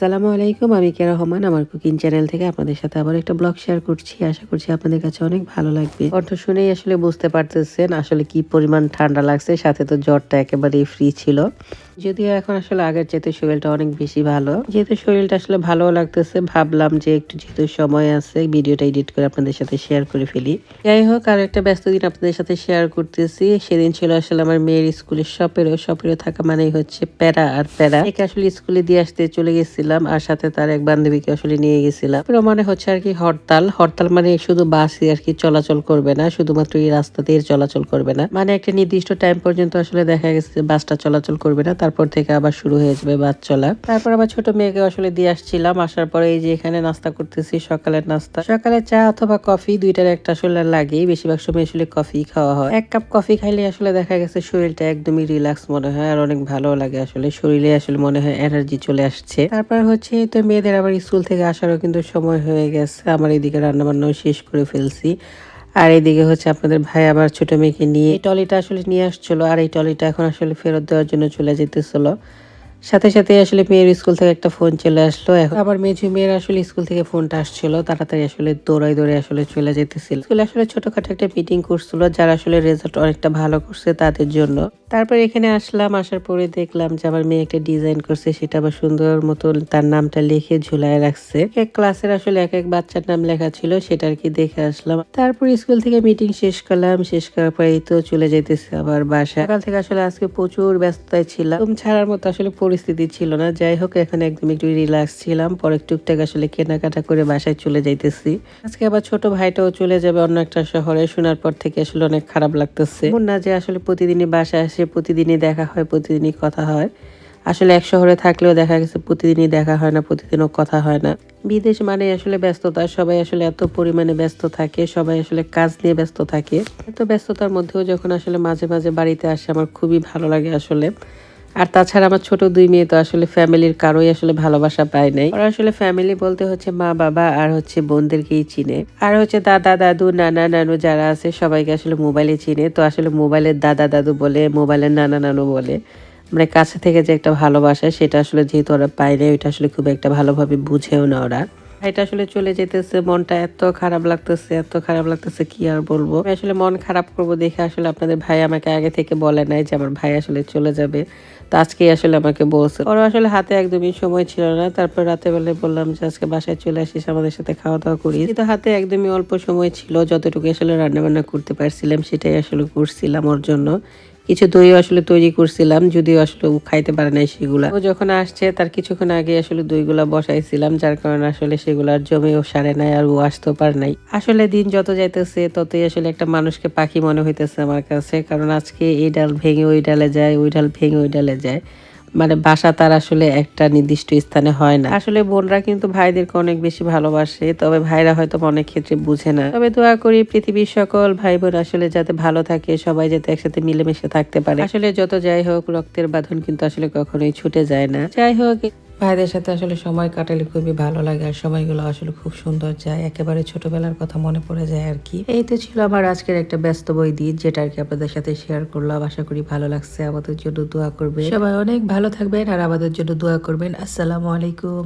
আসসালামু আলাইকুম, আমি কে রহমান আমার কুকিং চ্যানেল থেকে আপনাদের সাথে আবার একটা ব্লগ শেয়ার করছি। আশা করছি আপনাদের কাছে অনেক ভালো লাগবে। কণ্ঠ শুনেই আসলে বুঝতে পারতেছেন আসলে কি পরিমাণ ঠান্ডা লাগছে, সাথে তো জ্বরটা একেবারেই ফ্রি ছিল। যদিও এখন আসলে আগের চাইতে শরীরটা অনেক বেশি ভালো। যেহেতু শরীরটা আসলে ভালো লাগতেছে, ভাবলাম যে একটু যেহেতু সময় আছে ভিডিওটা এডিট করে আপনাদের সাথে শেয়ার করে ফেলি। যাই হোক, আর একটা ব্যস্ত দিন আপনাদের সাথে শেয়ার করতেছি। সেদিন ছিল আসলে আমার মেয়ের স্কুলের সপেরও থাকা মানেই হচ্ছে প্যারা আর প্যারা। একে আসলে স্কুলে দিয়ে আসতে চলে গেছিলাম, আর সাথে তার এক বান্ধবীকে আসলে নিয়ে গেছিলাম। মানে হচ্ছে আর কি হরতাল মানে শুধু বাসই আর কি চলাচল করবে না, শুধুমাত্র এই রাস্তাতেই চলাচল করবে না, মানে একটা নির্দিষ্ট টাইম পর্যন্ত আসলে দেখা গেছে বাসটা চলাচল করবে না, তারপর থেকে আবার শুরু হয়ে যাবে বাস চলা। তারপর আবার ছোট মেয়েকে আসলে দিয়ে আসছিলাম। আসার পরে এই যে এখানে নাস্তা করতেছি, সকালের নাস্তা। সকালে চা অথবা কফি দুইটার একটা আসলে লাগেই, বেশিরভাগ সময় আসলে কফি খাওয়া হয়। এক কাপ কফি খাইলে আসলে দেখা গেছে শরীরটা একদমই রিল্যাক্স মনে হয় আর অনেক ভালো লাগে, আসলে শরীরে আসলে মনে হয় এনার্জি চলে আসছে। তারপর হচ্ছে তো মেয়েদের আবার স্কুল থেকে আসারও কিন্তু সময় হয়ে গেছে। আমার এইদিকে রান্না বান্নাও শেষ করে ফেলছি। আর এইদিকে হচ্ছে আপনাদের ভাই আবার ছোট মেয়েকে নিয়ে এই টলিটা আসলে নিয়ে আসছিল, আর এই টলিটা এখন আসলে ফেরত দেওয়ার জন্য চলে যেতেছিল। সাথে সাথে আসলে মেয়ের স্কুল থেকে একটা ফোন চলে আসলো। এখন আবার মেয়ের আসলে স্কুল থেকে ফোনটা আসছিল, তাড়াতাড়ি আসলে দৌড়াই আসলে চলে যেতেছিল। স্কুলে আসলে ছোটখাটো একটা মিটিং করছিল, যারা আসলে রেজাল্ট অনেকটা ভালো করছে তাদের জন্য। তারপর এখানে আসলাম, আসার পরে দেখলাম যে আমার মেয়ে একটা ডিজাইন করছে, সেটা আবার সুন্দর মতো তার নামটা লিখে ঝুলায় রাখছে। এক ক্লাসের আসলে এক বাচ্চার নাম লেখা ছিল, সেটা আর কি দেখে আসলাম। তারপর স্কুল থেকে মিটিং শেষ করলাম, শেষ করার পরে তো চলে যেতেছে আবার বাসা। সকাল থেকে আসলে আজকে প্রচুর ব্যস্ততায় ছিলাম, ছাড়ার মতো আসলে পরিস্থিতি ছিল না। যাই হোক, এখন একদম একটু রিল্যাক্স ছিলাম। পরে টুকটাক আসলে কেনাকাটা করে বাসায় চলে যাইতেছি। আজকে আবার ছোট ভাইটাও চলে যাবে অন্য একটা শহরে। শোনার পর থেকে আসলে অনেক খারাপ লাগতেছে। মন না যে আসলে প্রতিদিনই বাসায় আসে, প্রতিদিনই দেখা হয়, প্রতিদিনই কথা হয়। আসলে এক শহরে থাকলেও দেখা গেছে প্রতিদিনই দেখা হয় না, প্রতিদিনও কথা হয় না। বিদেশ মানে আসলে ব্যস্ততা, সবাই আসলে এত পরিমাণে ব্যস্ত থাকে, সবাই আসলে কাজ নিয়ে ব্যস্ত থাকে। এত ব্যস্ততার মধ্যেও যখন আসলে মাঝে মাঝে বাড়িতে আসে আমার খুবই ভালো লাগে আসলে। আর তাছাড়া আমার ছোট দুই মেয়ে তো আসলে ফ্যামিলির কারোই আসলে ভালোবাসা পায় নাই। ওরা আসলে ফ্যামিলি বলতে হচ্ছে মা বাবা আর হচ্ছে বোনদেরকেই চিনে, আর হচ্ছে দাদা দাদু নানা নানু যারা আছে সবাইকে আসলে মোবাইলে চিনে। তো আসলে মোবাইলের দাদা দাদু বলে, মোবাইলের নানা নানু বলে, মানে কাছে থেকে যে একটা ভালোবাসা সেটা আসলে যেহেতু ওরা পায় না, ওইটা আসলে খুব একটা ভালোভাবে বুঝেও না ওরা। এটা আসলে চলে যেতেছে, মনটা এত খারাপ লাগতেছে, এত খারাপ লাগতেছে কি আর বলবো। আমি আসলে মন খারাপ করবো দেখে আসলে আপনাদের ভাই আমাকে আগে থেকে বলে নাই যে আমার ভাই আসলে চলে যাবে। তো আজকেই আসলে আমাকে বলছে। ওরা আসলে হাতে একদমই সময় ছিল না। তারপর রাতে বেলায় বললাম যে আজকে বাসায় চলে আসিস, আমাদের সাথে খাওয়া দাওয়া করিস। কিন্তু হাতে একদমই অল্প সময় ছিল, যতটুকু আসলে রান্না বান্না করতে পারছিলাম সেটাই আসলে করছিলাম ওর জন্য। কিছু দইও আসলে তৈরি করছিলাম, যদিও আসলে ও খাইতে পারে নাই সেগুলা। ও যখন আসছে তার কিছুক্ষণ আগে আসলে দইগুলা বসাইছিলাম, যার কারণে আসলে সেগুলার জমেও সারে নাই আর ও আসতেও পারে নাই। আসলে দিন যত যাইতেছে ততই আসলে একটা মানুষকে পাখি মনে হইতেছে আমার কাছে, কারণ আজকে এই ডাল ভেঙে ওই ডালে যায়, ওই ডাল ভেঙে ওই ডালে যায়, মানে বাসা তার আসলে একটা নির্দিষ্ট স্থানে হয় না। আসলে বোনরা কিন্তু ভাইদেরকে অনেক বেশি ভালোবাসে, তবে ভাইরা হয়তো অনেক ক্ষেত্রে বুঝে না। তবে দোয়া করি পৃথিবীর সকল ভাই বোন আসলে যাতে ভালো থাকে, সবাই যাতে একসাথে মিলেমিশে থাকতে পারে। আসলে যত যাই হোক, রক্তের বাঁধন কিন্তু আসলে কখনোই ছুটে যায় না। যাই হোক, ভাইদের সাথে আসলে সময় কাটালে খুবই ভালো লাগে, আর সময়গুলো আসলে খুব সুন্দর যায়, একেবারে ছোটবেলার কথা মনে পড়ে যায় আর কি। এই তো ছিল আমার আজকের একটা ব্যস্ত বই দিন, যেটা আর কি আপনাদের সাথে শেয়ার করলাম। আশা করি ভালো লাগছে। আমাদের জন্য দোয়া করবেন, সবাই অনেক ভালো থাকবেন আর আমাদের জন্য দোয়া করবেন। আসসালামু আলাইকুম।